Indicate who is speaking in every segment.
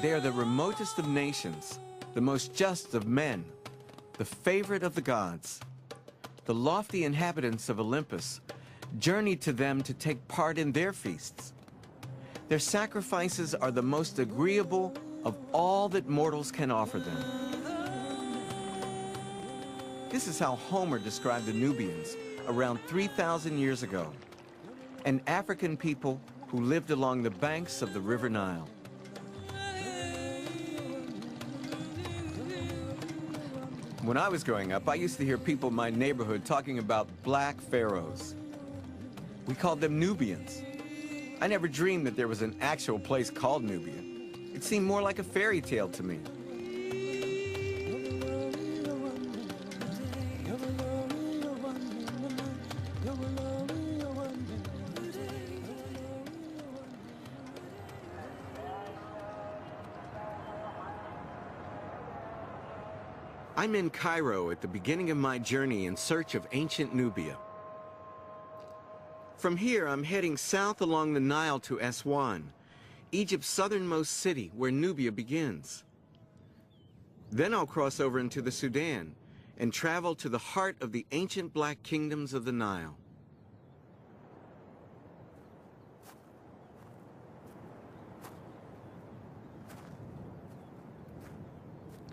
Speaker 1: They are the remotest of nations, the most just of men, the favorite of the gods. The lofty inhabitants of Olympus journeyed to them to take part in their feasts. Their sacrifices are the most agreeable of all that mortals can offer them. This is how Homer described the Nubians around 3,000 years ago, an African people who lived along the banks of the River Nile. When I was growing up, I used to hear people in my neighborhood talking about black pharaohs. We called them Nubians. I never dreamed that there was an actual place called Nubia. It seemed more like a fairy tale to me. I'm in Cairo at the beginning of my journey in search of ancient Nubia. From here, I'm heading south along the Nile to Aswan, Egypt's southernmost city where Nubia begins. Then I'll cross over into the Sudan and travel to the heart of the ancient black kingdoms of the Nile.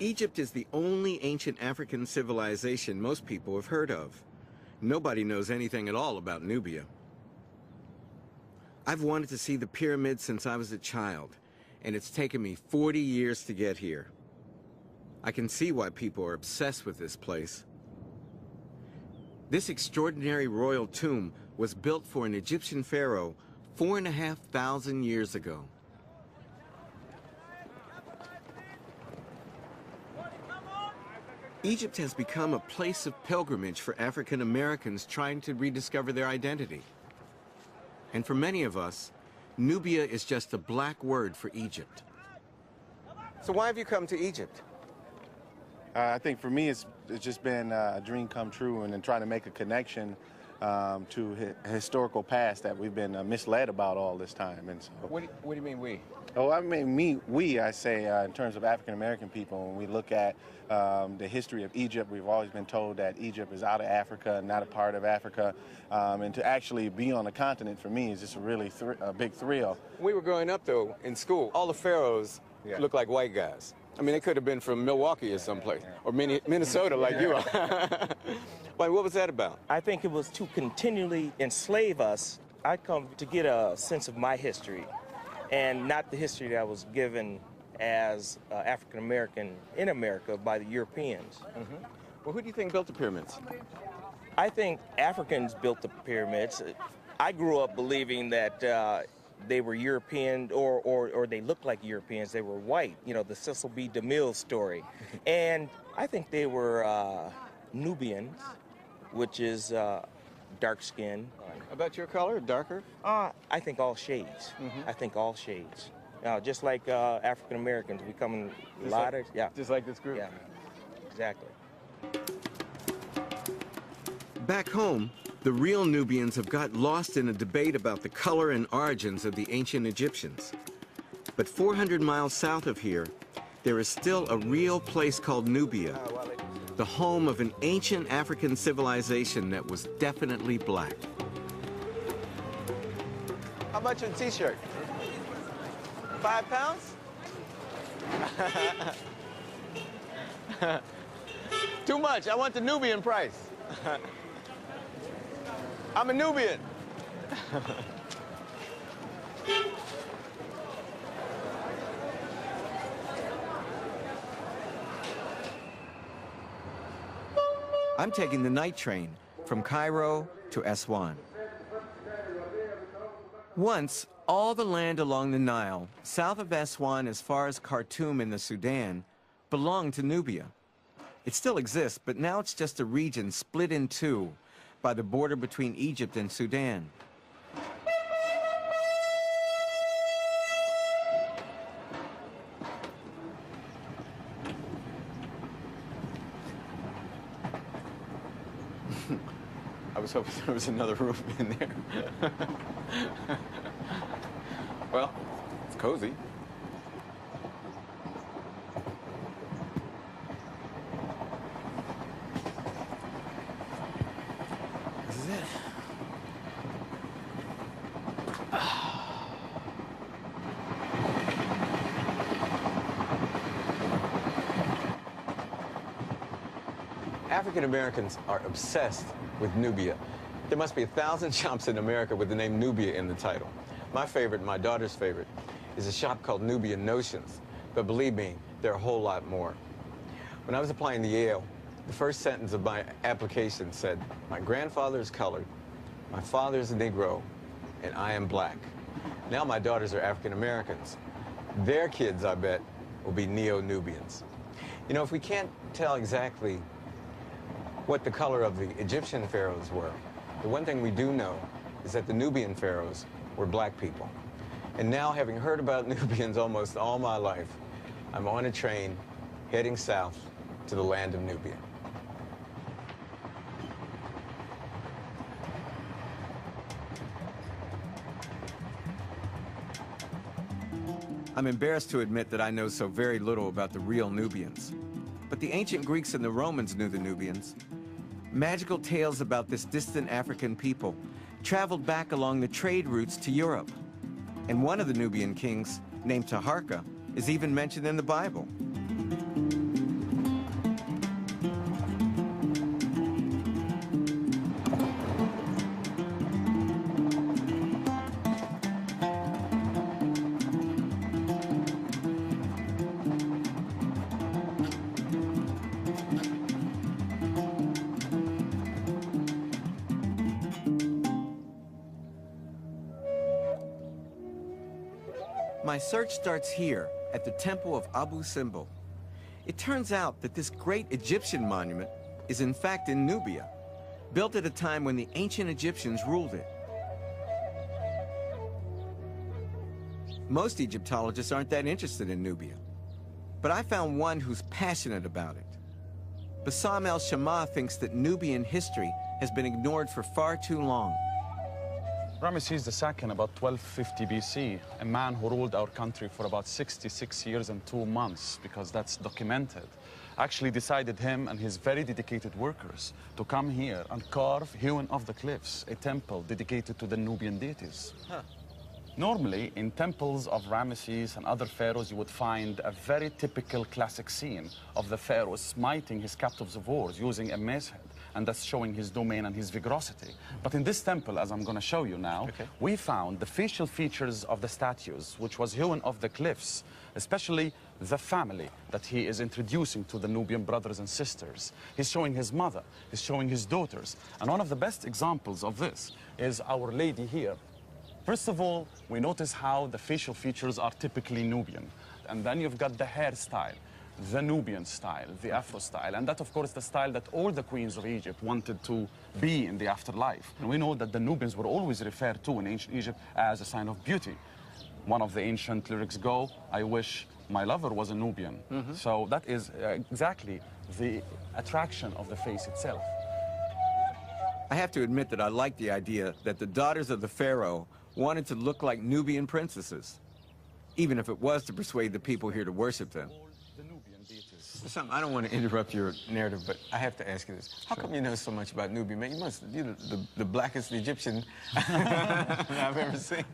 Speaker 1: Egypt is the only ancient African civilization most people have heard of. Nobody knows anything at all about Nubia. I've wanted to see the pyramids since I was a child, and it's taken me 40 years to get here. I can see why people are obsessed with this place. This extraordinary royal tomb was built for an Egyptian pharaoh 4,500 years ago. Egypt has become a place of pilgrimage for African Americans trying to rediscover their identity. And for many of us, Nubia is just a black word for Egypt. So why have you come to Egypt?
Speaker 2: I think for me, it's just been a dream come true, and then trying to make a connection to a historical past that we've been misled about all this time. And so,
Speaker 1: What do you mean we?
Speaker 2: Oh, I mean I say in terms of African American people, when we look at the history of Egypt, we've always been told that Egypt is out of Africa, not a part of Africa, and to actually be on the continent for me is just a really a big thrill.
Speaker 1: When we were growing up, though, in school, all the pharaohs looked like white guys. I mean, they could have been from Milwaukee or someplace, or Minnesota like you are. Like, what was that about?
Speaker 3: I think it was to continually enslave us. I come to get a sense of my history, and not the history that was given as African American in America by the Europeans.
Speaker 1: Mm-hmm. Well, who do you think built the pyramids?
Speaker 3: I think Africans built the pyramids. I grew up believing that they were European, or they looked like Europeans. They were white, you know, the Cecil B. DeMille story. And I think they were Nubians, which is dark skin.
Speaker 1: About your color, darker?
Speaker 3: I think all shades. I think all shades. Just like African Americans, we come in a lot of,
Speaker 1: Just like this group?
Speaker 3: Yeah, exactly.
Speaker 1: Back home, the real Nubians have got lost in a debate about the color and origins of the ancient Egyptians. But 400 miles south of here, there is still a real place called Nubia, the home of an ancient African civilization that was definitely black. How about your t-shirt? 5 pounds? Too much. I want the Nubian price. I'm a Nubian. I'm taking the night train from Cairo to Aswan. Once, all the land along the Nile, south of Aswan as far as Khartoum in the Sudan, belonged to Nubia. It still exists, but now it's just a region split in two by the border between Egypt and Sudan. I was hoping there was another room in there. Well, it's cozy. African Americans are obsessed with Nubia. There must be 1,000 shops in America with the name Nubia in the title. My favorite, my daughter's favorite, is a shop called Nubia Notions. But believe me, there are a whole lot more. When I was applying to Yale, the first sentence of my application said, my grandfather is colored, my father is a Negro, and I am black. Now my daughters are African Americans. Their kids, I bet, will be Neo-Nubians. You know, if we can't tell exactly what the color of the Egyptian pharaohs were, the one thing we do know is that the Nubian pharaohs were black people. And now, having heard about Nubians almost all my life, I'm on a train heading south to the land of Nubia. I'm embarrassed to admit that I know so very little about the real Nubians. But the ancient Greeks and the Romans knew the Nubians. Magical tales about this distant African people traveled back along the trade routes to Europe. And one of the Nubian kings, named Taharka, is even mentioned in the Bible. My search starts here, at the temple of Abu Simbel. It turns out that this great Egyptian monument is in fact in Nubia, built at a time when the ancient Egyptians ruled it. Most Egyptologists aren't that interested in Nubia, but I found one who's passionate about it. Bassam el-Shama thinks that Nubian history has been ignored for far too long.
Speaker 4: Ramesses II, about 1250 BC, a man who ruled our country for about 66 years and 2 months, because that's documented, actually decided him and his very dedicated workers to come here and carve, hewn off the cliffs, a temple dedicated to the Nubian deities. Huh. Normally, in temples of Ramesses and other pharaohs, you would find a very typical classic scene of the pharaoh smiting his captives of war using a mace head, and that's showing his domain and his vigorosity. But in this temple, as I'm going to show you now, we found the facial features of the statues, which was hewn off the cliffs, especially the family that he is introducing to the Nubian brothers and sisters. He's showing his mother, he's showing his daughters. And one of the best examples of this is Our Lady here. First of all, we notice how the facial features are typically Nubian. And then you've got the hairstyle, the Nubian style, the Afro style. And that, of course, the style that all the queens of Egypt wanted to be in the afterlife. And we know that the Nubians were always referred to in ancient Egypt as a sign of beauty. One of the ancient lyrics go, I wish my lover was a Nubian. So that is exactly the attraction of the face itself.
Speaker 1: I have to admit that I like the idea that the daughters of the pharaoh wanted to look like Nubian princesses, even if it was to persuade the people here to worship them. I don't want to interrupt your narrative, but I have to ask you this. How come you know so much about Nubia, man? You must be the blackest Egyptian I've ever seen.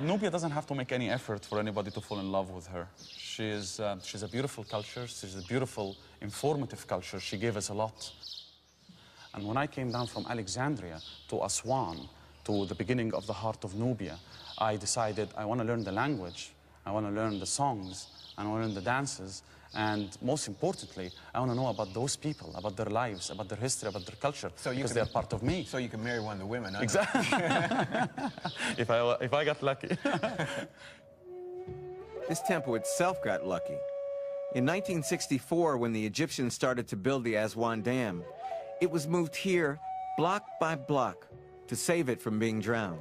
Speaker 4: Nubia doesn't have to make any effort for anybody to fall in love with her. She's a beautiful culture. She's a beautiful, informative culture. She gave us a lot. And when I came down from Alexandria to Aswan, to the beginning of the heart of Nubia, I decided I want to learn the language, I want to learn the songs, I want to learn the dances, and most importantly, I want to know about those people, about their lives, about their history, about their culture, because they're part of me.
Speaker 1: So you can marry one of the women, huh?
Speaker 4: Exactly. if I got lucky.
Speaker 1: This temple itself got lucky. In 1964, when the Egyptians started to build the Aswan Dam, it was moved here, block by block, to save it from being drowned.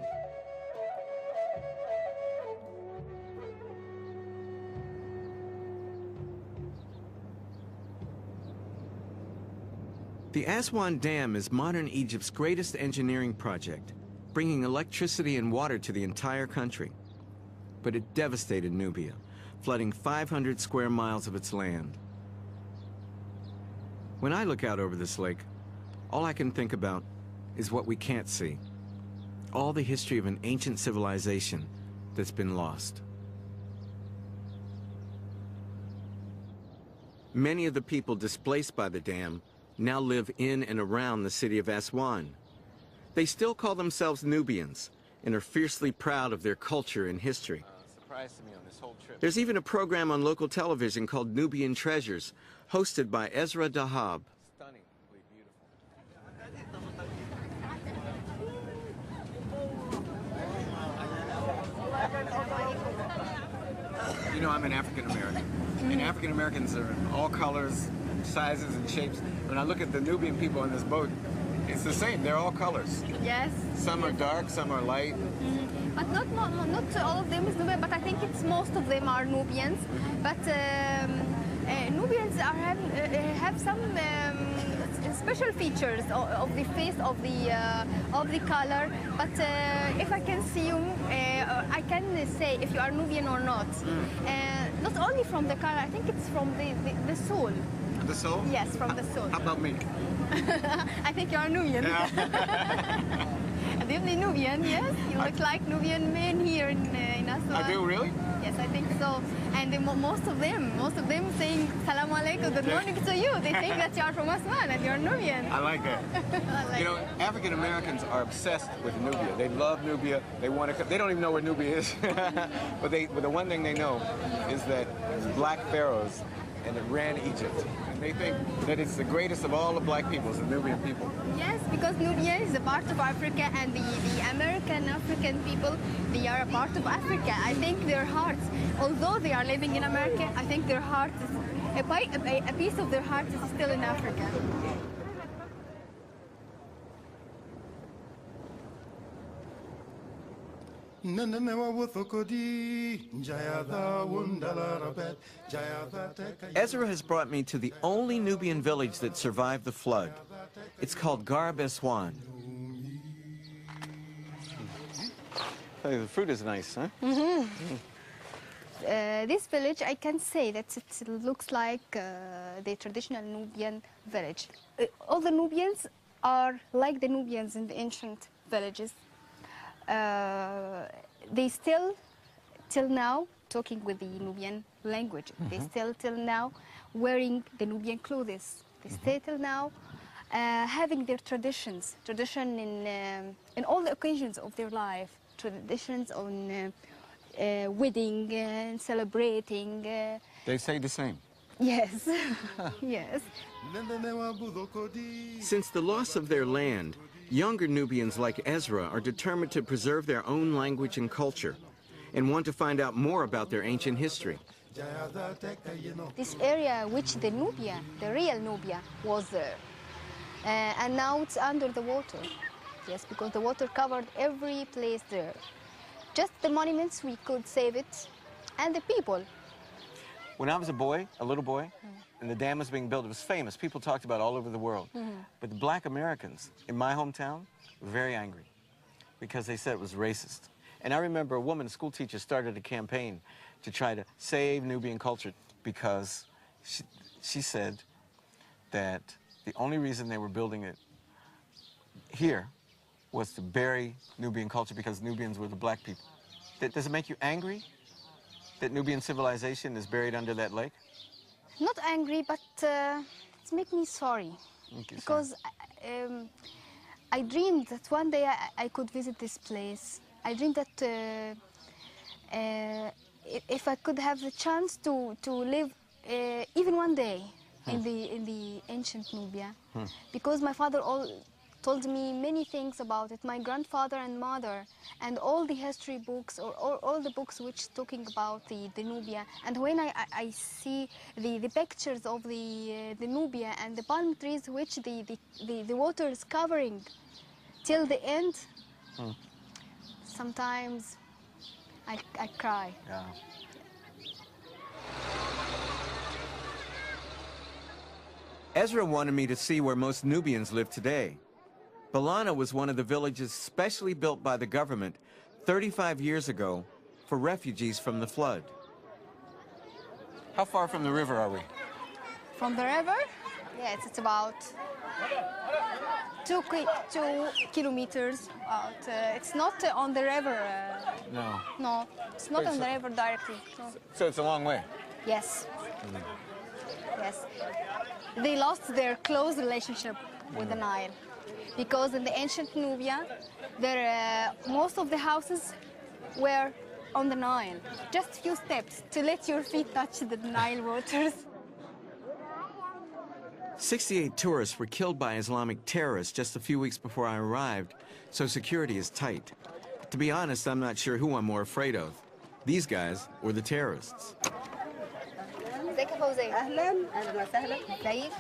Speaker 1: The Aswan Dam is modern Egypt's greatest engineering project, bringing electricity and water to the entire country. But it devastated Nubia, flooding 500 square miles of its land. When I look out over this lake, all I can think about is what we can't see. All the history of an ancient civilization that's been lost. Many of the people displaced by the dam now live in and around the city of Aswan. They still call themselves Nubians and are fiercely proud of their culture and history.
Speaker 2: Surprise to me on this whole trip.
Speaker 1: There's even a program on local television called Nubian Treasures, hosted by Ezra Dahab.
Speaker 2: Stunningly beautiful. You know, I'm an African American, and African Americans are all colors, sizes, and shapes. When I look at the Nubian people on this boat, it's the same. They're all colors.
Speaker 5: Yes.
Speaker 2: Some are dark, some are light.
Speaker 5: But not all of them is Nubian, but I think it's most of them are Nubians. But Nubians have some special features of the face, of the color. But if I can see you, I can say if you are Nubian or not. Not only from the color, I think it's from the soul.
Speaker 2: The soul?
Speaker 5: Yes, from the soul.
Speaker 2: How about me?
Speaker 5: I think you are Nubian. Definitely Nubian, yes. You look like Nubian men here in Aswan.
Speaker 2: I do, really?
Speaker 5: Yes, I think so. And most of them saying Salaam alaikum, good morning to you. They think that you are from Aswan and you're Nubian.
Speaker 2: I like that. You know, African Americans are obsessed with Nubia. They love Nubia. They want to. They don't even know where Nubia is, but the one thing they know is that it's black pharaohs and it ran Egypt. And they think that it's the greatest of all the black peoples, the Nubian people.
Speaker 5: Yes, because Nubia is a part of Africa, and the American African people, they are a part of Africa. I think their hearts, although they are living in America, I think their hearts, a piece of their hearts is still in Africa.
Speaker 1: Ezra has brought me to the only Nubian village that survived the flood. It's called Garb Aswan. The fruit is nice, huh?
Speaker 5: This village, I can say that it looks like the traditional Nubian village. All the Nubians are like the Nubians in the ancient villages. They still, till now, talking with the Nubian language. They still, till now, wearing the Nubian clothes. They still, till now, having their tradition in all the occasions of their life, traditions on wedding, celebrating.
Speaker 2: They say the same.
Speaker 5: Yes, yes.
Speaker 1: Since the loss of their land, younger Nubians like Ezra are determined to preserve their own language and culture and want to find out more about their ancient history.
Speaker 5: This area which the Nubia, the real Nubia, was there. And now it's under the water. Yes, because the water covered every place there. Just the monuments, we could save it, and the people.
Speaker 1: When I was a boy, a little boy, and the dam was being built, it was famous. People talked about it all over the world. But the black Americans in my hometown were very angry because they said it was racist. And I remember a woman, a school teacher, started a campaign to try to save Nubian culture because she said that the only reason they were building it here was to bury Nubian culture because Nubians were the black people. Does it make you angry that Nubian civilization is buried under that lake?
Speaker 5: Not angry, but it makes me sorry. Because I dreamed that one day I could visit this place. I dreamed that if I could have the chance to live even one day in the ancient Nubia, because my father told me many things about it, my grandfather and mother, and all the history books, or all the books which talking about the Nubia. And when I see the pictures of the Nubia and the palm trees which the water is covering till the end, sometimes I cry.
Speaker 1: Yeah. Ezra wanted me to see where most Nubians live today. Balana was one of the villages specially built by the government 35 years ago for refugees from the flood.
Speaker 2: How far from the river are we?
Speaker 5: From the river? Yes, it's about 2 kilometers out. It's not on the river.
Speaker 2: No.
Speaker 5: No, it's not on the river directly. No.
Speaker 2: So it's a long way.
Speaker 5: Yes. Yes. They lost their close relationship with the Nile because in the ancient Nubia, most of the houses were on the Nile. Just few steps to let your feet touch the Nile waters.
Speaker 1: 68 tourists were killed by Islamic terrorists just a few weeks before I arrived, so security is tight. To be honest, I'm not sure who I'm more afraid of, these guys or the terrorists.
Speaker 5: ازيك يا فوزية؟
Speaker 6: اهلا اهلا وسهلا.
Speaker 5: ازيك؟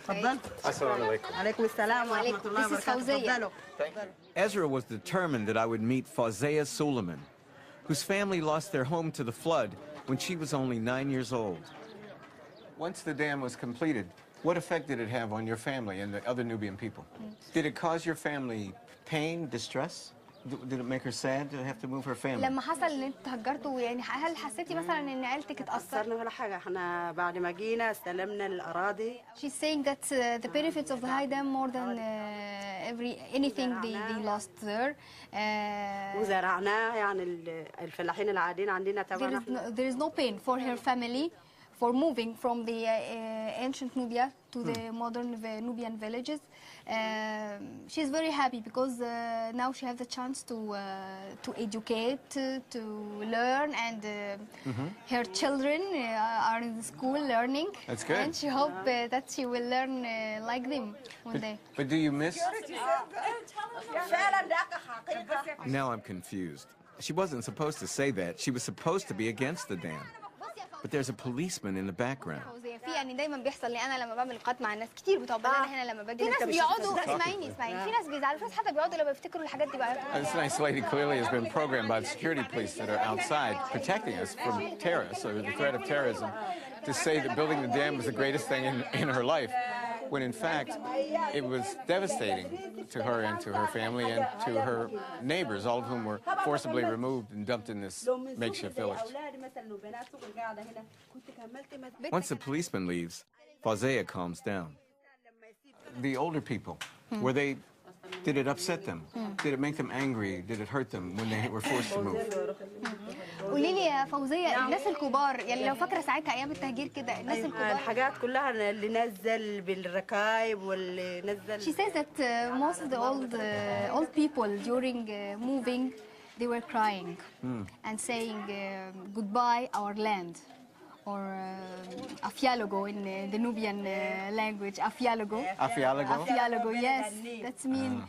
Speaker 6: اتفضل.
Speaker 1: Assalamu alaikum.
Speaker 6: عليكم السلام ورحمه الله
Speaker 5: This is
Speaker 6: وبركاته.
Speaker 5: فوزية.
Speaker 6: اتفضلوا.
Speaker 1: Ezra was determined that I would meet Fawzia Suleiman, whose family lost their home to the flood when she was only 9 years old. Once the dam was completed, what effect did it have on your family and the other Nubian people? Did it cause your family pain, distress? Did it make her sad to have to move her family?
Speaker 5: لما حصل ان انتوا تهجرتوا يعني هل حسيتي مثلا ان عيلتك اتأثر؟
Speaker 6: أثرنا ولا حاجة، احنا بعد ما جينا استلمنا الأراضي.
Speaker 5: She's saying that the benefits of the high dam more than anything they lost there.
Speaker 6: وزرعناه يعني الفلاحين العاديين عندنا طبعا.
Speaker 5: There is no pain for her family for moving from the ancient Nubia to the modern Nubian villages. She's very happy because now she has the chance to educate, to learn, and her children are in the school learning.
Speaker 1: That's good.
Speaker 5: And she hopes that she will learn like them one day.
Speaker 1: But do you miss? Now I'm confused. She wasn't supposed to say that. She was supposed to be against the dam. But there's a policeman in the background.
Speaker 5: في يعني دايما بيحصل لي انا لما بعمل لقاءات مع الناس كتير بتقابلنا هنا لما باجي في ناس بيقعدوا اسمعيني في ناس بيزعلوا في ناس حتى بيقعدوا لما بيفتكروا الحاجات دي بقى.
Speaker 1: This nice lady clearly has been programmed by the security police that are outside protecting us from terrorists or the threat of terrorism to say that building the dam was the greatest thing in her life, when in fact it was devastating to her and to her family and to her neighbors, all of whom were forcibly removed and dumped in this makeshift village. Once the policeman leaves, Fawzia calms down. The older people, did it upset them? Did it make them angry? Did it hurt them when they were forced to move?
Speaker 5: قولي لي يا فوزية الناس الكبار يعني لو فاكرة ساعتها أيام التهجير كده الناس الكبار
Speaker 6: الحاجات كلها اللي نزل بالركايب واللي نزل.
Speaker 5: She says that most of the old people during moving they were crying and saying goodbye our land. Or afialogo in the Nubian language. Afialogo.
Speaker 1: Afialogo?
Speaker 5: Afialogo, yes. That's mean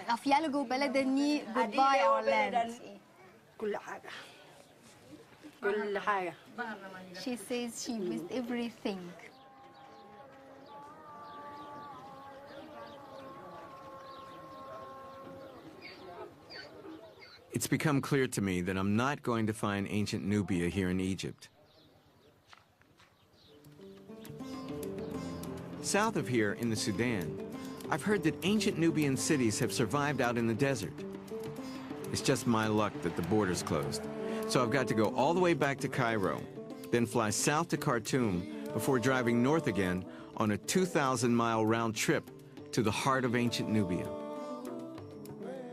Speaker 5: afialogo بلدني goodbye our land.
Speaker 6: كل حاجة. كل حاجة.
Speaker 5: She says she missed everything.
Speaker 1: It's become clear to me that I'm not going to find ancient Nubia here in Egypt. South of here, in the Sudan, I've heard that ancient Nubian cities have survived out in the desert. It's just my luck that the border's closed. So I've got to go all the way back to Cairo, then fly south to Khartoum before driving north again on a 2,000-mile round trip to the heart of ancient Nubia.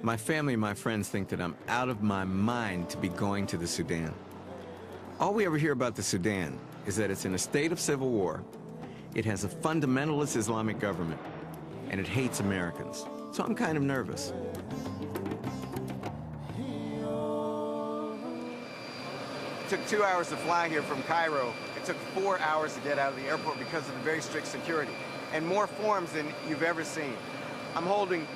Speaker 1: My family and my friends think that I'm out of my mind to be going to the Sudan. All we ever hear about the Sudan is that it's in a state of civil war. It has a fundamentalist Islamic government, and it hates Americans. So I'm kind of nervous. It took 2 hours to fly here from Cairo. It took 4 hours to get out of the airport because of the very strict security, and more forms than you've ever seen. I'm holding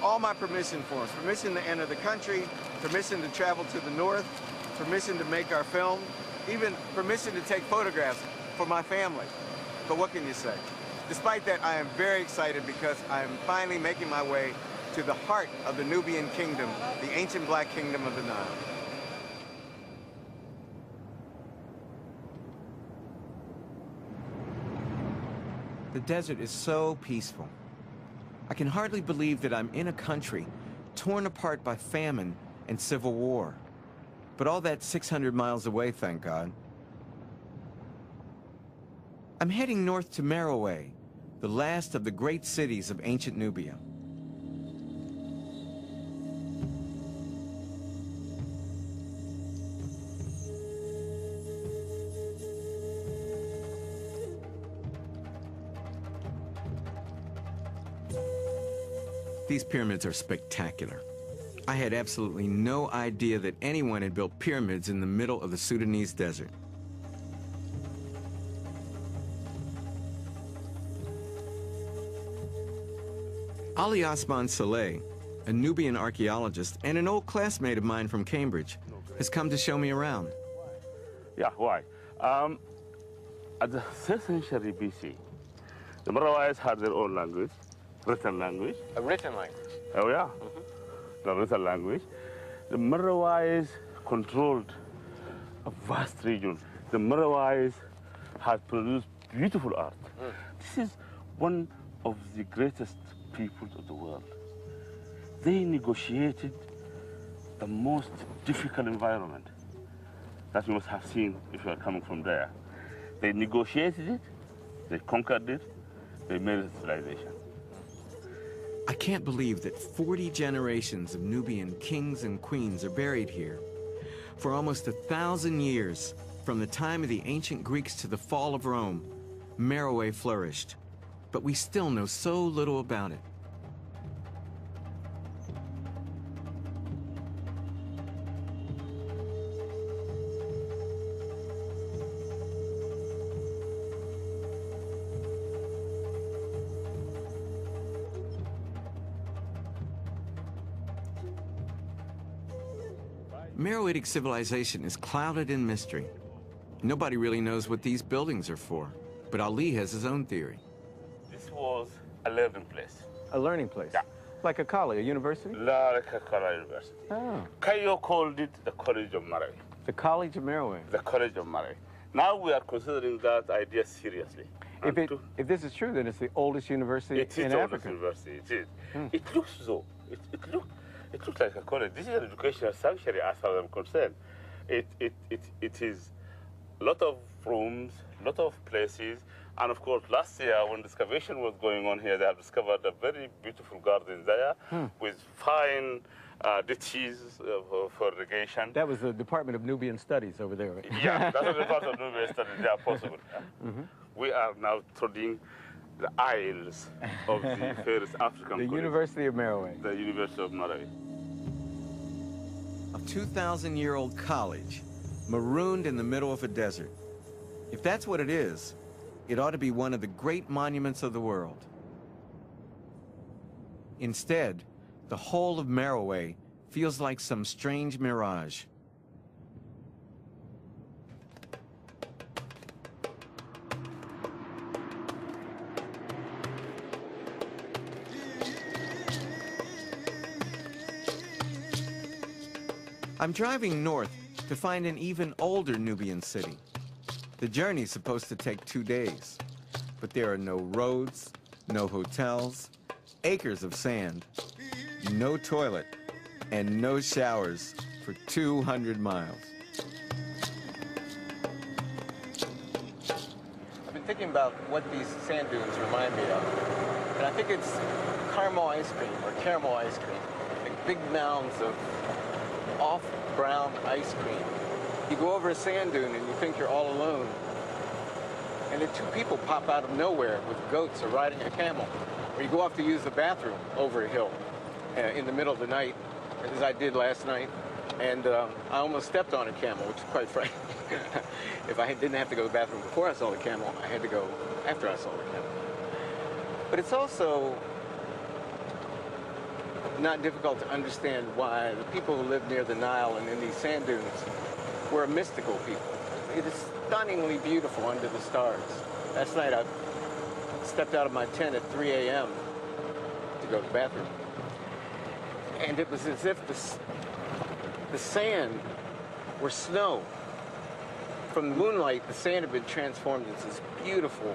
Speaker 1: all my permission forms: permission to enter the country, permission to travel to the north, permission to make our film, even permission to take photographs for my family. But what can you say? Despite that, I am very excited because I am finally making my way to the heart of the Nubian kingdom, the ancient black kingdom of the Nile. The desert is so peaceful. I can hardly believe that I'm in a country torn apart by famine and civil war. But all that 600 miles away, thank God. I'm heading north to Merowe, the last of the great cities of ancient Nubia. These pyramids are spectacular. I had absolutely no idea that anyone had built pyramids in the middle of the Sudanese desert. Ali Osman Saleh, a Nubian archaeologist and an old classmate of mine from Cambridge, has come to show me around.
Speaker 7: Yeah, why? At the 3rd century BC, the Merowites had their own language, written language.
Speaker 8: A written language?
Speaker 7: Oh, yeah. The written language. The Merowites controlled a vast region. The Merowites had produced beautiful art. This is one of the greatest peoples of the world. They negotiated the most difficult environment that you must have seen if you are coming from there. They negotiated it, they conquered it, they made a civilization.
Speaker 1: I can't believe that 40 generations of Nubian kings and queens are buried here. For almost 1,000 years, from the time of the ancient Greeks to the fall of Rome, Merowe flourished. But we still know so little about it. Meroitic civilization is clouded in mystery. Nobody really knows what these buildings are for, but Ali has his own theory.
Speaker 7: This was a learning place.
Speaker 8: A learning place?
Speaker 7: Yeah.
Speaker 8: Like a college, a university?
Speaker 7: Like a college university.
Speaker 8: Oh.
Speaker 7: Cairo called it the College of Merowe.
Speaker 8: The College of Merowe.
Speaker 7: The College of Merowe. Now we are considering that idea seriously.
Speaker 8: If this is true, then it's the oldest university in Africa.
Speaker 7: University. It is. It looks so. It looks like a college. This is an educational sanctuary as far as I'm concerned. It is a lot of rooms, a lot of places, and of course last year when excavation was going on here, they have discovered a very beautiful garden there with fine ditches for irrigation.
Speaker 8: That was the Department of Nubian Studies over there. Right?
Speaker 7: Yeah, that was the part of Nubian studies, yeah, possible. We are now treading the aisles of the first African college.
Speaker 8: University of Merowe.
Speaker 7: The University of Merowe.
Speaker 1: A 2,000-year-old college, marooned in the middle of a desert. If that's what it is, it ought to be one of the great monuments of the world. Instead, the whole of Merowe feels like some strange mirage. I'm driving north to find an even older Nubian city. The journey's supposed to take 2 days, but there are no roads, no hotels, acres of sand, no toilet, and no showers for 200 miles.
Speaker 8: I've been thinking about what these sand dunes remind me of, and I think it's caramel ice cream or caramel ice cream, like big mounds of off-brown ice cream. You go over a sand dune and you think you're all alone, and then 2 people pop out of nowhere with goats or riding a camel. Or you go off to use the bathroom over a hill in the middle of the night, as I did last night, and I almost stepped on a camel, which is quite frightening. If I didn't have to go to the bathroom before I saw the camel, I had to go after I saw the camel. But it's also not difficult to understand why the people who live near the Nile and in these sand dunes were a mystical people. It is stunningly beautiful under the stars. Last night I stepped out of my tent at 3 a.m. to go to the bathroom. And it was as if the sand were snow. From the moonlight, the sand had been transformed into this beautiful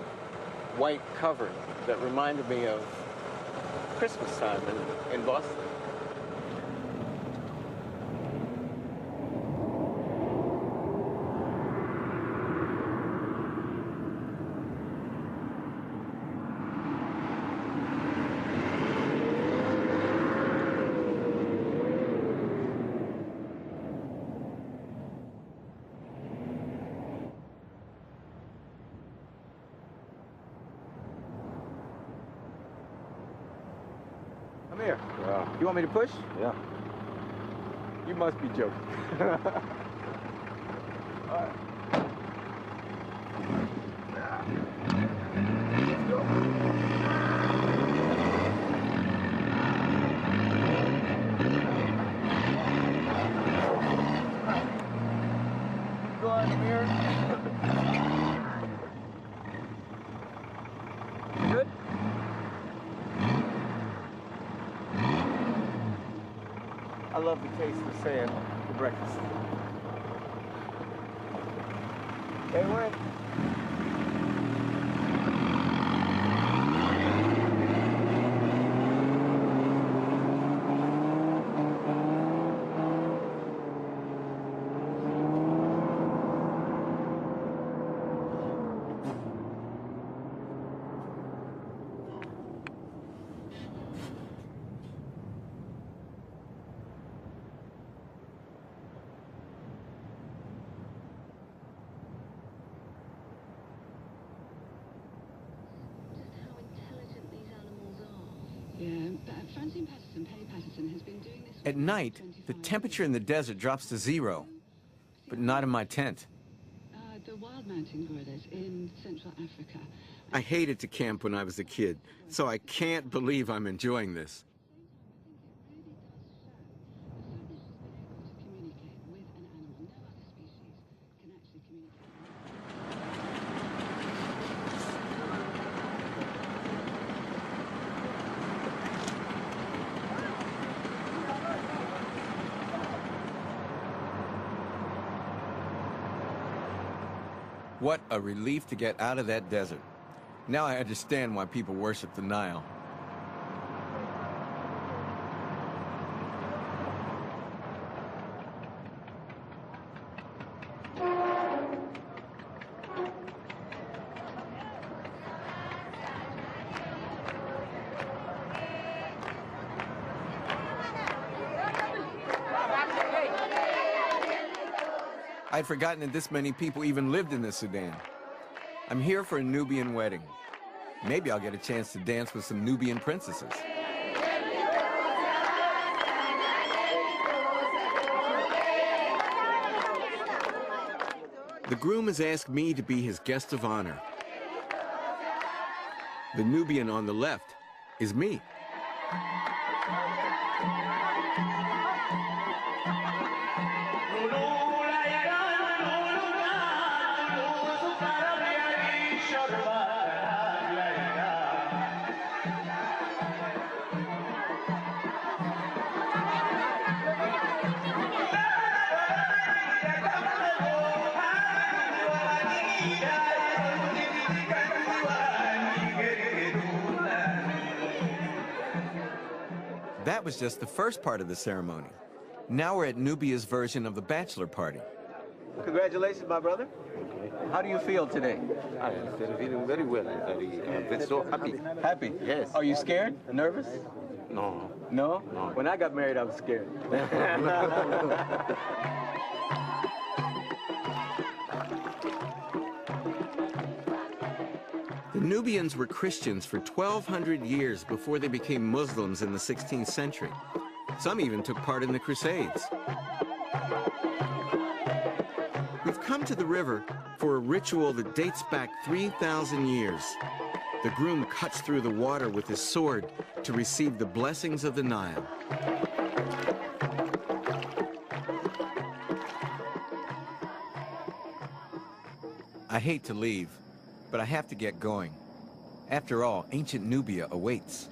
Speaker 8: white cover that reminded me of Christmas time in Boston.
Speaker 9: Come here.
Speaker 7: Yeah.
Speaker 9: You want me to push?
Speaker 7: Yeah.
Speaker 9: You must be joking. All right. Let's go. Go on, come here. Good? I love the taste of sand for breakfast. Hey, wait.
Speaker 1: At night, the temperature in the desert drops to 0, but not in my tent.
Speaker 10: The wild mountain gorillas in Central Africa.
Speaker 1: I hated to camp when I was a kid, so I can't believe I'm enjoying this. What a relief to get out of that desert. Now I understand why people worship the Nile. I'd forgotten that this many people even lived in the Sudan. I'm here for a Nubian wedding. Maybe I'll get a chance to dance with some Nubian princesses. The groom has asked me to be his guest of honor. The Nubian on the left is me. That was just the first part of the ceremony. Now we're at Nubia's version of the bachelor party.
Speaker 9: Congratulations, my brother. How do you feel today?
Speaker 7: I am feeling very well. I'm so happy.
Speaker 9: Happy?
Speaker 7: Yes.
Speaker 9: Are you scared? Nervous?
Speaker 7: No.
Speaker 9: No?
Speaker 7: No.
Speaker 9: When I got married, I was scared.
Speaker 1: The Nubians were Christians for 1,200 years before they became Muslims in the 16th century. Some even took part in the Crusades. We've come to the river for a ritual that dates back 3,000 years. The groom cuts through the water with his sword to receive the blessings of the Nile. I hate to leave, but I have to get going. After all, ancient Nubia awaits.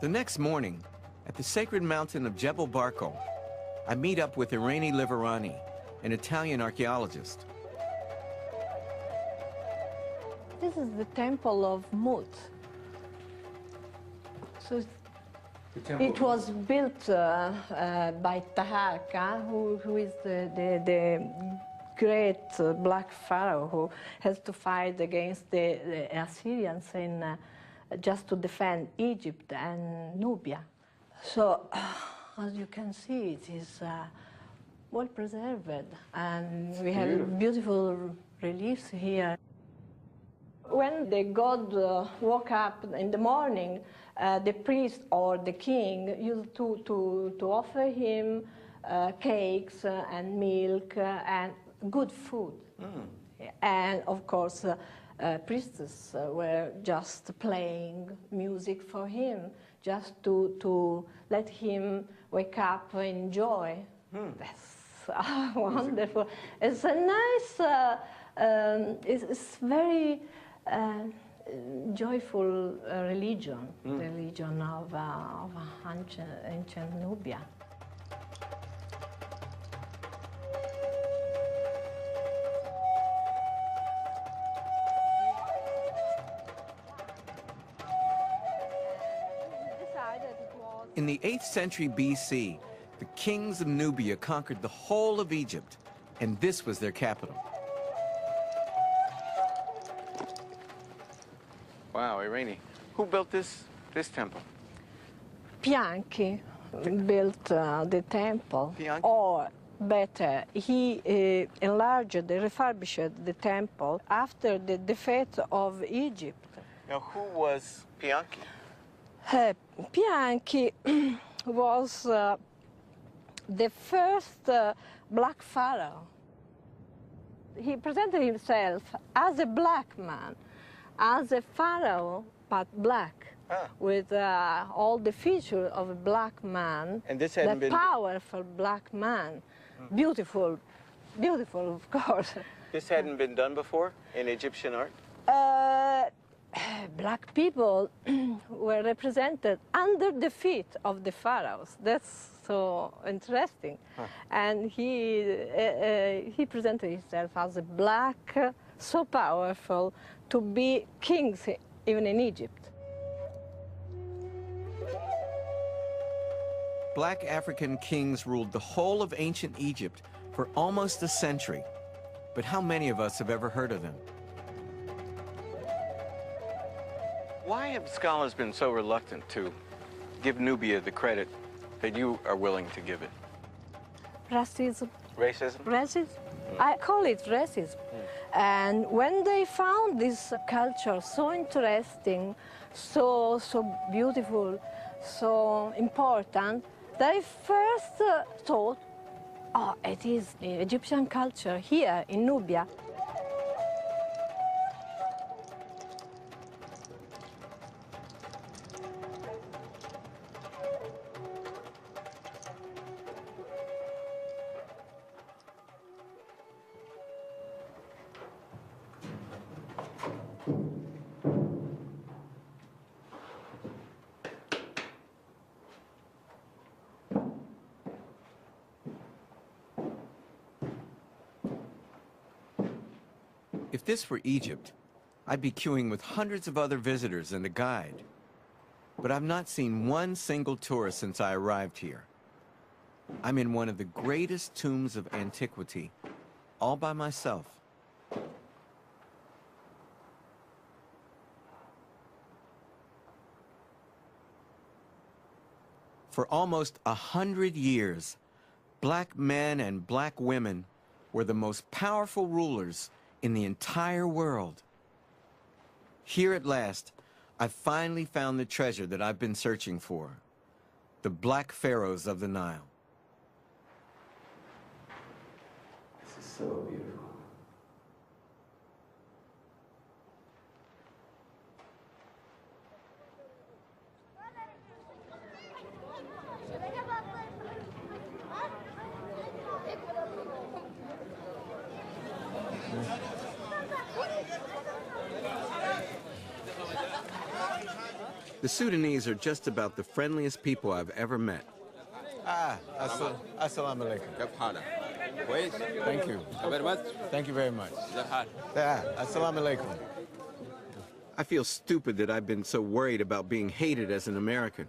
Speaker 1: The next morning, at the sacred mountain of Jebel Barkal, I meet up with Irene Liverani, an Italian archaeologist.
Speaker 11: This is the temple of Mut. So it was built by Taharqa, who is the great black pharaoh who has to fight against the Assyrians in just to defend Egypt and Nubia. So as you can see, it is well preserved, and we have beautiful reliefs here. When the god woke up in the morning, the priest or the king used to offer him cakes and milk and good food. And of course, priestesses were just playing music for him, just to let him wake up in joy. That's wonderful. It's a nice, it's very joyful religion, the religion of ancient Nubia.
Speaker 1: In the 8th century BC, the kings of Nubia conquered the whole of Egypt, and this was their capital.
Speaker 9: Wow, Irene, who built this temple?
Speaker 11: Pianchi built the temple,
Speaker 9: Pianchi?
Speaker 11: or better, he enlarged, refurbished the temple after the defeat of Egypt.
Speaker 9: Now, who was Pianchi?
Speaker 11: Pianchi was the first black pharaoh. He presented himself as a black man, as a pharaoh, but black, with all the features of a black man,
Speaker 9: And this hadn't
Speaker 11: the
Speaker 9: been-
Speaker 11: powerful black man, beautiful, beautiful, of course.
Speaker 9: This hadn't been done before in Egyptian art?
Speaker 11: Black people were represented under the feet of the pharaohs. That's so interesting. And he presented himself as a black, so powerful, to be kings even in Egypt.
Speaker 1: Black African kings ruled the whole of ancient Egypt for almost a century. But how many of us have ever heard of them?
Speaker 9: Why have scholars been so reluctant to give Nubia the credit that you are willing to give it?
Speaker 11: Racism.
Speaker 9: Racism?
Speaker 11: Racism? I call it racism. And when they found this culture so interesting, so beautiful, so important, they first thought, oh, it is the Egyptian culture here in Nubia.
Speaker 1: If this were Egypt, I'd be queuing with hundreds of other visitors and a guide. But I've not seen one single tourist since I arrived here. I'm in one of the greatest tombs of antiquity, all by myself. For almost 100 years, black men and black women were the most powerful rulers in the entire world. Here at last, I've finally found the treasure that I've been searching for, the black pharaohs of the Nile. This is so beautiful. The Sudanese are just about the friendliest people I've ever met.
Speaker 12: Assalamu alaikum. Thank you. Very much. Thank you very much. Assalamu alaikum.
Speaker 1: I feel stupid that I've been so worried about being hated as an American.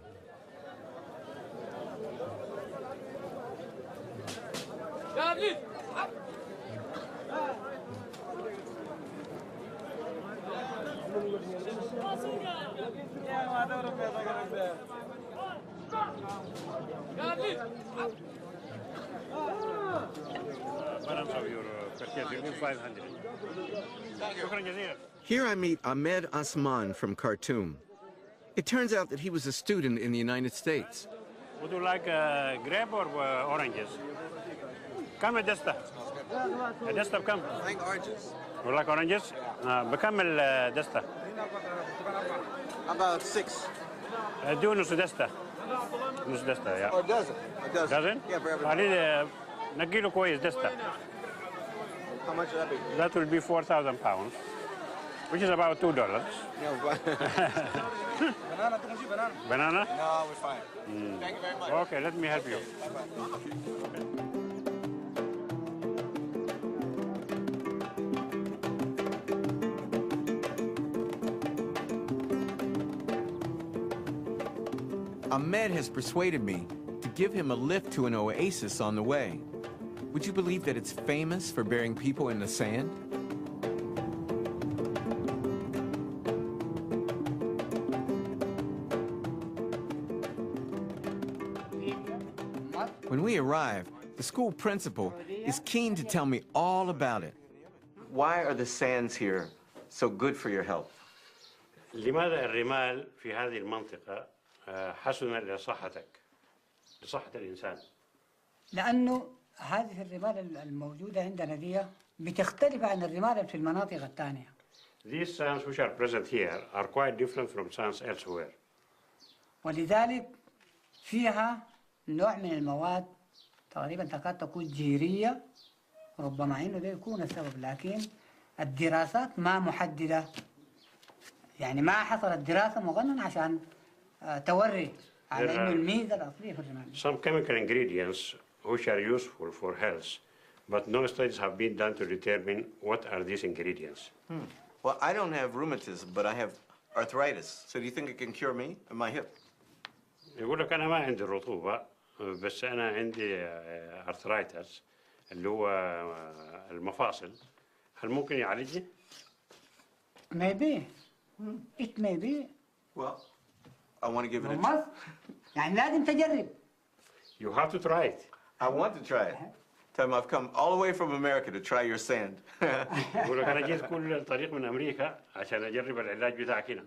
Speaker 7: Balance of your purchase will be 500. شكرا جزيلا.
Speaker 1: Here I meet Ahmed Asman from Khartoum. It turns out that he was a student in the United States.
Speaker 7: Would you like grape or oranges? كم الدستة؟ الدستة بكم؟
Speaker 1: I like oranges.
Speaker 7: You like oranges? بكم الدستة؟
Speaker 1: About 6.
Speaker 7: اديه نص دستة. نص دستة يا.
Speaker 1: Or a dozen. A dozen.
Speaker 7: Dozen?
Speaker 1: Yeah, for everyone.
Speaker 7: عليه نقي له كويس دستة.
Speaker 1: How much would that be?
Speaker 7: That will be 4,000 pounds, which is about $2.
Speaker 1: No,
Speaker 7: Banana?
Speaker 1: No, we're fine. Thank you very much.
Speaker 7: Okay, let me help you.
Speaker 1: Ahmed has persuaded me to give him a lift to an oasis on the way. Would you believe that it's famous for burying people in the sand? When we arrive, the school principal is keen to tell me all about it. Why are the sands here so good for your health?
Speaker 7: لماذا الرمال في هذه المنطقة حسنة لصحتك لصحة الإنسان؟
Speaker 13: لأنه هذه الرمال الموجودة عندنا دي بتختلف عن الرمال في المناطق الثانية.
Speaker 7: These sands which are present here are quite different from sands elsewhere.
Speaker 13: ولذلك فيها نوع من المواد تقريبا تكاد تكون جيرية، ربما إنه ده يكون السبب، لكن الدراسات ما محددة، يعني ما حصلت دراسة مقننة عشان توري على إنه الميزة الأصلية في الرمال.
Speaker 7: Some chemical ingredients which are useful for health, but no studies have been done to determine what are these ingredients.
Speaker 1: Well, I don't have rheumatism, but I have arthritis. So do you think it can cure me and my hip?
Speaker 7: يقول لك أنا ما عندي الرطوبة بس أنا عندي arthritis اللي هو المفاصل. هل ممكن يعالجني؟
Speaker 13: Maybe. It may be.
Speaker 1: Well, I want to give it a
Speaker 13: try. يعني لازم تجرب.
Speaker 7: You have to try it.
Speaker 1: I want to try it. Tell them I've come all the way from America to try your sand.
Speaker 7: يقول لك أنا جيت كل الطريق من أمريكا عشان أجرب العلاج بتاعك هنا.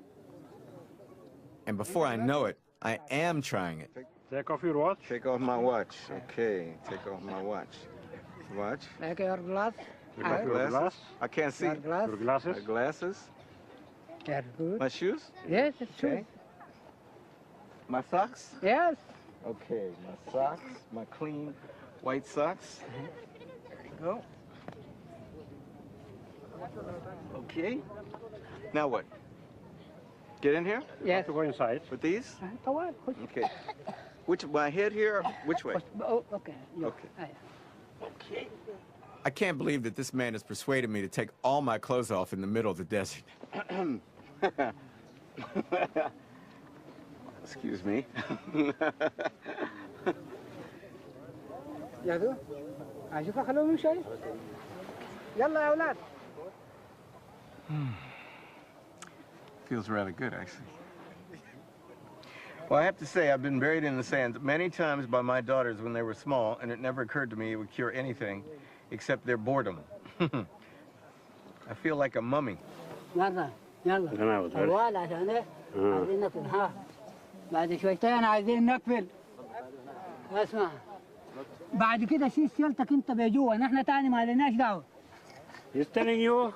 Speaker 1: And before I know it, I am trying it.
Speaker 7: Take off your watch.
Speaker 1: Take off my watch. Okay, take off my watch. Watch.
Speaker 13: Like your glass.
Speaker 1: My glasses. I can't see.
Speaker 13: Your glass.
Speaker 7: Your glasses.
Speaker 1: My glasses.
Speaker 13: That's good.
Speaker 1: My shoes.
Speaker 13: Yes, it's true.
Speaker 1: Okay. My socks.
Speaker 13: Yes.
Speaker 1: Okay, my socks. My clean white socks. There you go. Okay. Now what? Get in here?
Speaker 13: Yes.
Speaker 7: To go inside.
Speaker 1: With these?
Speaker 13: طوال.
Speaker 1: Okay. Which, my head here or which way?
Speaker 13: Oh, okay.
Speaker 1: Okay. Okay. I can't believe that this man has persuaded me to take all my clothes off in the middle of the desert. Excuse me.
Speaker 13: يا دو أشوفها خلوهم شيء يلا يا أولاد.
Speaker 1: Feels rather good, actually. Well, I have to say, I've been buried in the sand many times by my daughters when they were small, and it never occurred to me it would cure anything except their boredom. I feel like a mummy.
Speaker 13: يلا يلا طوال عشان إيه عايزين نقفل ها بعد شويتين عايزين نقفل. اسمع بعد كده شيل سيارتك انت بجوا، نحن تاني ما لناش دعوه.
Speaker 7: He's telling you,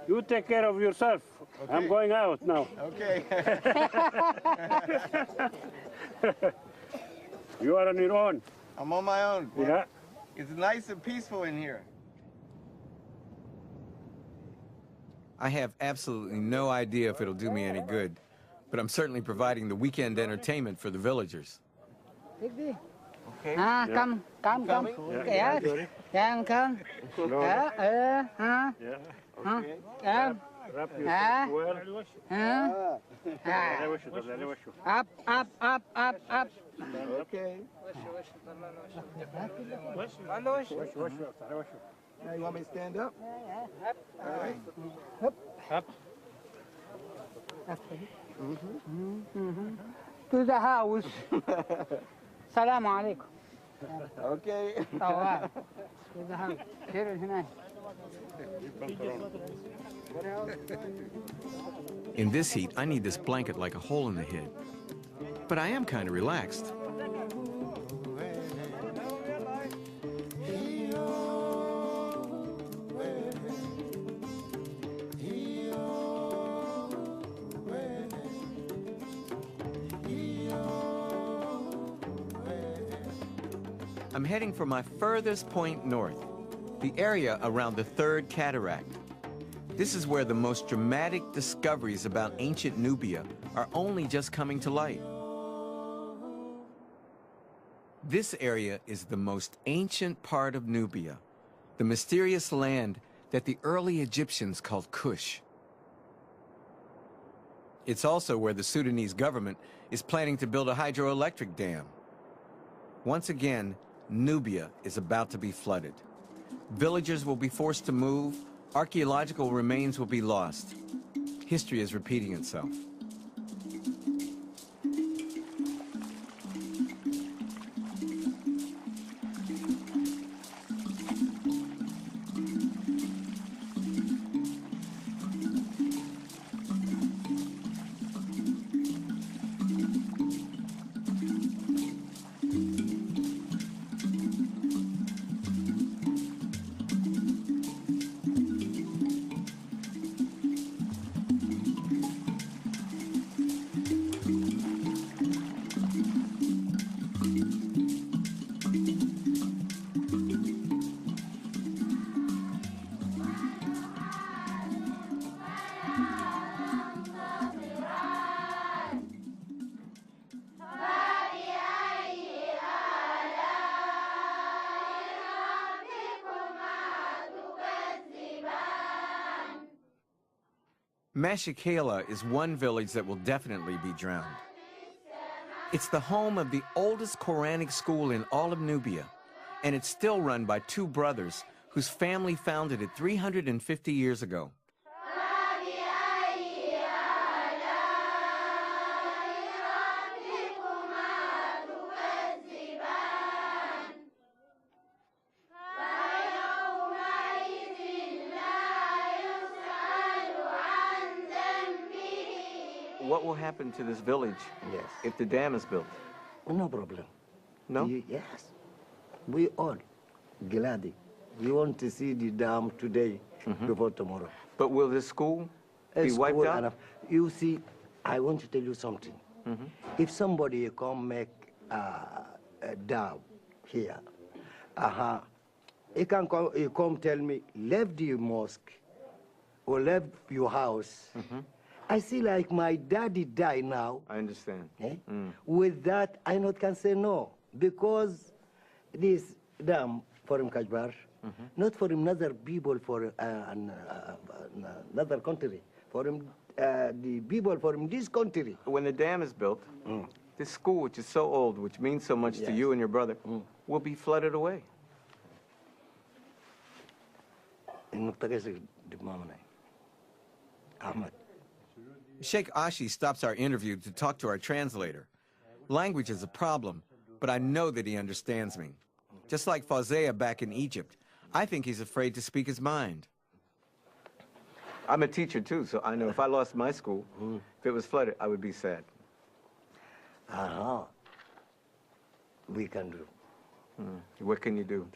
Speaker 7: you take care of yourself. Okay. I'm going out now.
Speaker 1: Okay.
Speaker 7: You are on your own.
Speaker 1: I'm on my own.
Speaker 7: Yeah.
Speaker 1: It's nice and peaceful in here. I have absolutely no idea if it'll do me any good, but I'm certainly providing the weekend entertainment for the villagers.
Speaker 13: Okay.
Speaker 1: Yeah.
Speaker 13: Come.
Speaker 7: Yeah.
Speaker 13: Yes. Come.
Speaker 7: Yeah. Wrap yourself well.
Speaker 13: Up.
Speaker 1: Okay. Now you want me to stand up? All right.
Speaker 7: Up.
Speaker 13: to the house. Salaam alaikum.
Speaker 2: Okay.
Speaker 13: All right. To the house. Here is nice.
Speaker 1: In this heat, I need this blanket like a hole in the head. But I am kind of relaxed. I'm heading for my furthest point north, the area around the Third Cataract. This is where the most dramatic discoveries about ancient Nubia are only just coming to light. This area is the most ancient part of Nubia, the mysterious land that the early Egyptians called Kush. It's also where the Sudanese government is planning to build a hydroelectric dam. Once again, Nubia is about to be flooded. Villagers will be forced to move, archaeological remains will be lost. History is repeating itself. Mashikela is one village that will definitely be drowned. It's the home of the oldest Quranic school in all of Nubia, and it's still run by two brothers whose family founded it 350 years ago. What will happen to this village if the dam is built?
Speaker 14: No problem.
Speaker 1: No?
Speaker 14: Yes. We all glad. We want to see the dam today before tomorrow.
Speaker 1: But will this school be wiped out?
Speaker 14: You see, I want to tell you something. If somebody come make a dam here, he come tell me, leave the mosque or leave your house. I see like my daddy died now.
Speaker 1: I understand.
Speaker 14: With that, I not can say no, because this dam for him Kajbar, not for another people for another country, for him the people for him this country.
Speaker 1: When the dam is built, this school, which is so old, which means so much to you and your brother, will be flooded away.
Speaker 14: Ahmed.
Speaker 1: Sheikh Ashi stops our interview to talk to our translator. Language is a problem, but I know that he understands me. Just like Fawzia back in Egypt, I think he's afraid to speak his mind. I'm a teacher too, so I know if I lost my school, if it was flooded, I would be sad.
Speaker 14: We can do.
Speaker 1: What can you do?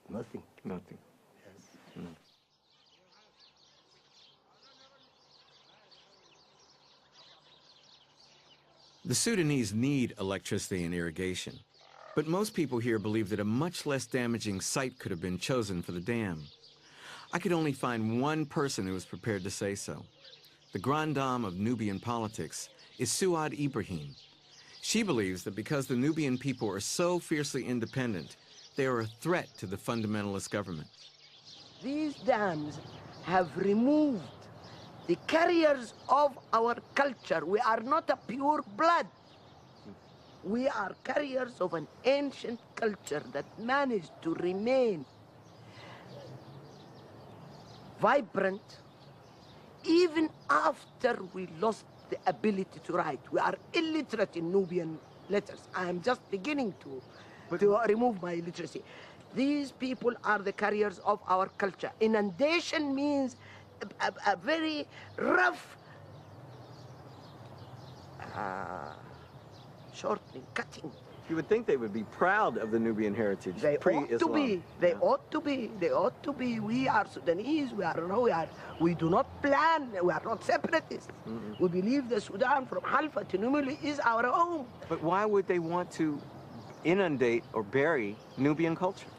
Speaker 14: Nothing.
Speaker 1: Nothing.
Speaker 14: Yes.
Speaker 1: The Sudanese need electricity and irrigation, but most people here believe that a much less damaging site could have been chosen for the dam. I could only find one person who was prepared to say so. The grande dame of Nubian politics is Suad Ibrahim. She believes that because the Nubian people are so fiercely independent, they are a threat to the fundamentalist government.
Speaker 14: These dams have removed the carriers of our culture. We are not a pure blood. We are carriers of an ancient culture that managed to remain vibrant even after we lost the ability to write. We are illiterate in Nubian letters. I am just beginning to remove my illiteracy. These people are the carriers of our culture. Inundation means a very rough shortening, cutting.
Speaker 1: You would think they would be proud of the Nubian heritage.
Speaker 14: They ought to be. They
Speaker 1: Yeah.
Speaker 14: ought to be. They ought to be. We are Sudanese. We do not plan. We are not separatists. We believe the Sudan from Halfa to Numili is our home.
Speaker 1: But why would they want to inundate or bury Nubian culture?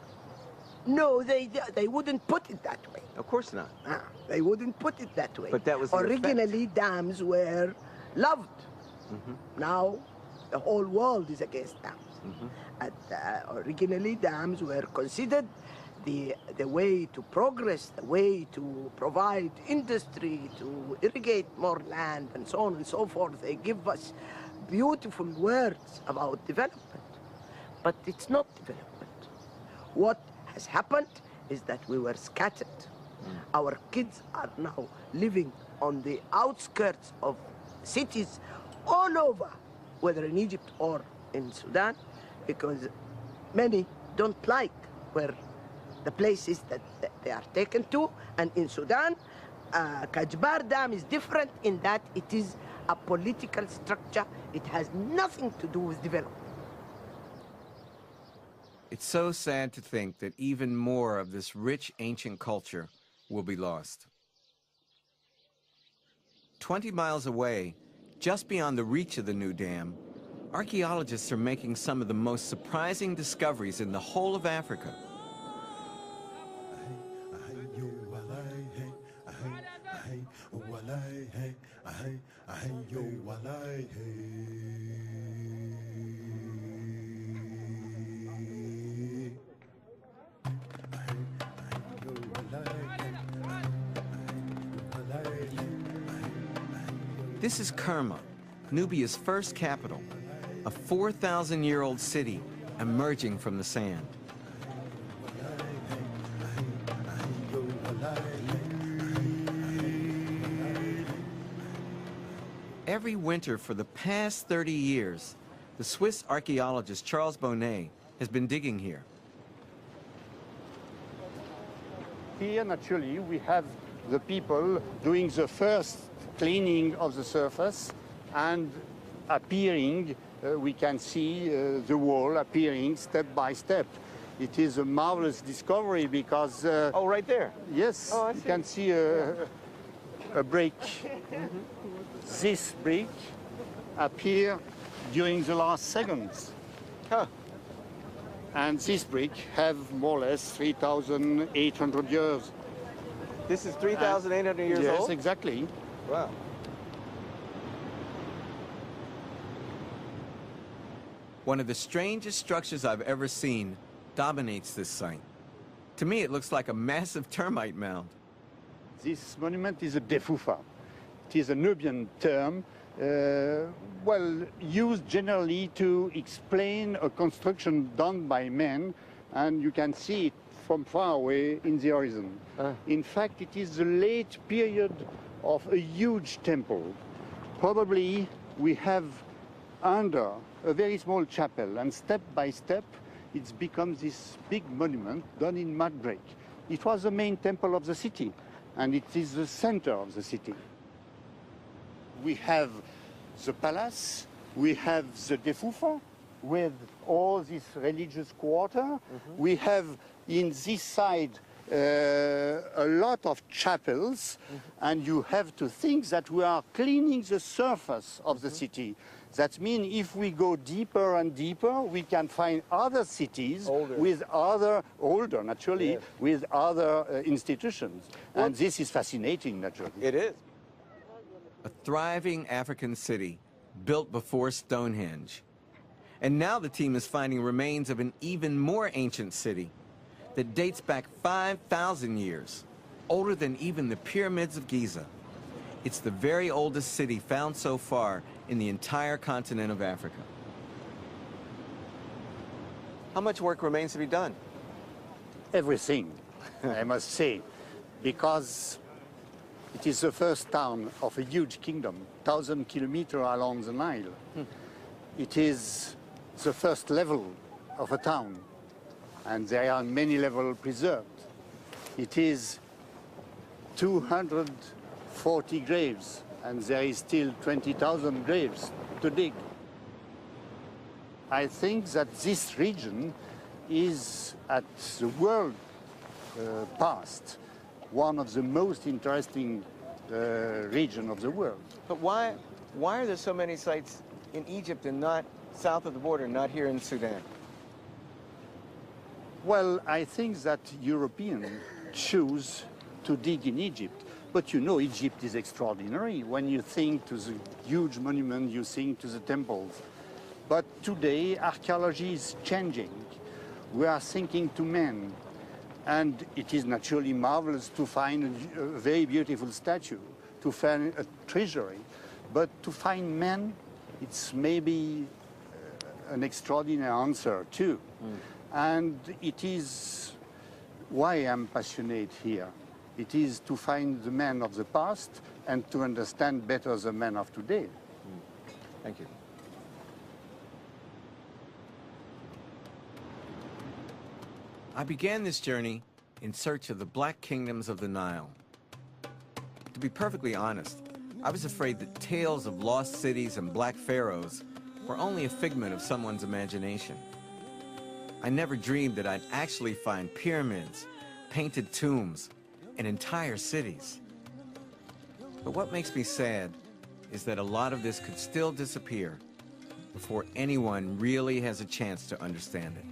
Speaker 14: No, they wouldn't put it that way.
Speaker 1: Of course not.
Speaker 14: They wouldn't put it that way.
Speaker 1: But that was the
Speaker 14: originally dams were loved. Now the whole world is against dams. Originally dams were considered the way to progress, the way to provide industry, to irrigate more land, and so on and so forth. They give us beautiful words about development, but it's not development. What has happened is that we were scattered. Our kids are now living on the outskirts of cities all over, whether in Egypt or in Sudan, because many don't like where the places that they are taken to. And in Sudan, Kajbar Dam is different in that it is a political structure. It has nothing to do with development.
Speaker 1: It's so sad to think that even more of this rich ancient culture will be lost. 20 miles away, just beyond the reach of the new dam, archaeologists are making some of the most surprising discoveries in the whole of Africa. This is Kerma, Nubia's first capital, a 4,000-year-old city emerging from the sand. Every winter for the past 30 years, the Swiss archaeologist Charles Bonnet has been digging here.
Speaker 15: Here, naturally, we have the people doing the first cleaning of the surface and appearing, we can see the wall appearing step by step. It is a marvelous discovery because...
Speaker 1: oh, right there?
Speaker 15: Yes,
Speaker 1: oh,
Speaker 15: you can see a break. This break appeared during the last seconds.
Speaker 1: Huh.
Speaker 15: And this brick have more or less 3,800 years.
Speaker 1: This is 3,800 years old?
Speaker 15: Yes, exactly.
Speaker 1: Wow. One of the strangest structures I've ever seen dominates this site. To me, it looks like a massive termite mound.
Speaker 15: This monument is a defufa. It is a Nubian term, well, used generally to explain a construction done by men, and you can see it from far away in the horizon. In fact, it is the late period of a huge temple. Probably we have under a very small chapel, and step by step it's become this big monument done in mud brick. It was the main temple of the city, and it is the center of the city. We have the palace, we have the defufa with all this religious quarter. We have in this side a lot of chapels, and you have to think that we are cleaning the surface of the city. That means if we go deeper and deeper, we can find other cities with other, older naturally, with other institutions. And this is fascinating, naturally.
Speaker 1: It is. A thriving African city built before Stonehenge. And now the team is finding remains of an even more ancient city that dates back 5,000 years, older than even the pyramids of Giza. It's the very oldest city found so far in the entire continent of Africa. How much work remains to be done?
Speaker 15: Everything, I must say, because It is the first town of a huge kingdom, 1,000 kilometers along the Nile. It is the first level of a town, and there are many levels preserved. It is 240 graves, and there is still 20,000 graves to dig. I think that this region is, at the world past, one of the most interesting regions of the world.
Speaker 8: But why are there so many sites in Egypt and not south of the border, not here in Sudan?
Speaker 15: Well, I think that Europeans choose to dig in Egypt. But you know, Egypt is extraordinary. When you think to the huge monument, you think to the temples. But today, archaeology is changing. We are thinking to men. And it is naturally marvelous to find a very beautiful statue, to find a treasury. But to find men, it's maybe an extraordinary answer too. And it is why I'm passionate here. It is to find the men of the past and to understand better the men of today.
Speaker 8: Thank you.
Speaker 1: I began this journey in search of the black kingdoms of the Nile. To be perfectly honest, I was afraid that tales of lost cities and black pharaohs were only a figment of someone's imagination. I never dreamed that I'd actually find pyramids, painted tombs, and entire cities. But what makes me sad is that a lot of this could still disappear before anyone really has a chance to understand it.